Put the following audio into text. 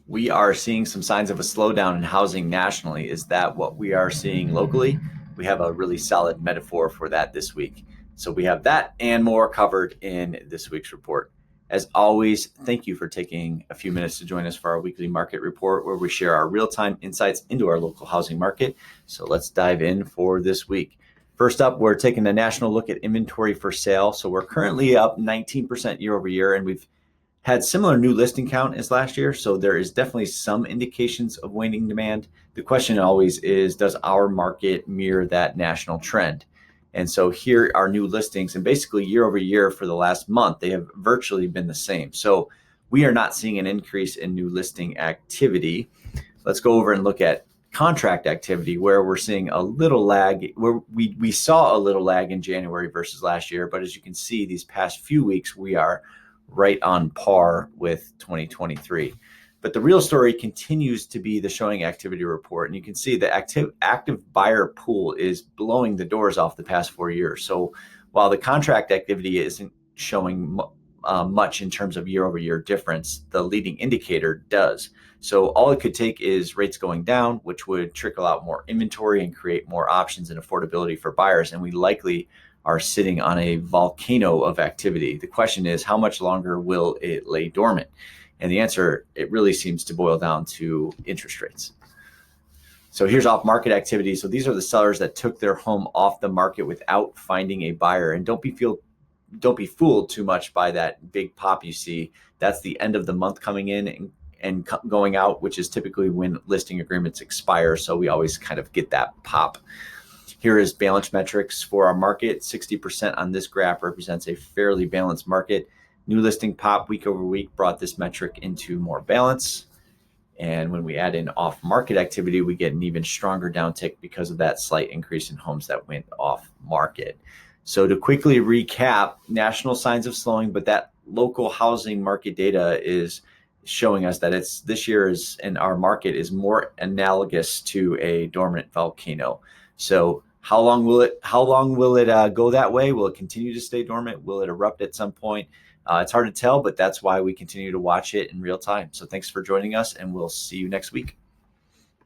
we are seeing some signs of a slowdown in housing nationally. Is that what we are seeing locally? We have a really solid metaphor for that this week. So we have that and more covered in this week's report. As always, thank you for taking a few minutes to join us for our weekly market report, where we share our real-time insights into our local housing market. So let's dive in for this week. First up, we're taking a national look at inventory for sale. So we're currently up 19% year over year, and we've had similar new listing count as last year. So there is definitely some indications of waning demand. The question always is, does our market mirror that national trend? And so here are new listings, and basically year over year for the last month, they have virtually been the same. So we are not seeing an increase in new listing activity. Let's go over and look at contract activity, where we're seeing a little lag, where we saw a little lag in January versus last year. But as you can see, these past few weeks, we are right on par with 2023. But the real story continues to be the showing activity report. And you can see the active buyer pool is blowing the doors off the past 4 years. So while the contract activity isn't showing much in terms of year over year difference, the leading indicator does. So all it could take is rates going down, which would trickle out more inventory and create more options and affordability for buyers. And we likely are sitting on a volcano of activity. The question is, how much longer will it lay dormant? And the answer, it really seems to boil down to interest rates. So here's off-market activity. So these are the sellers that took their home off the market without finding a buyer. And don't be fooled too much by that big pop you see. That's the end of the month coming in and going out, which is typically when listing agreements expire. So we always kind of get that pop. Here is balance metrics for our market. 60% on this graph represents a fairly balanced market. New listing pop week over week brought this metric into more balance. And when we add in off-market activity, we get an even stronger downtick because of that slight increase in homes that went off market. So to quickly recap, national signs of slowing, but that local housing market data is showing us that this year and our market is more analogous to a dormant volcano. So how long will it go that way? Will it continue to stay dormant? Will it erupt at some point? It's hard to tell, but that's why we continue to watch it in real time. So thanks for joining us, and we'll see you next week.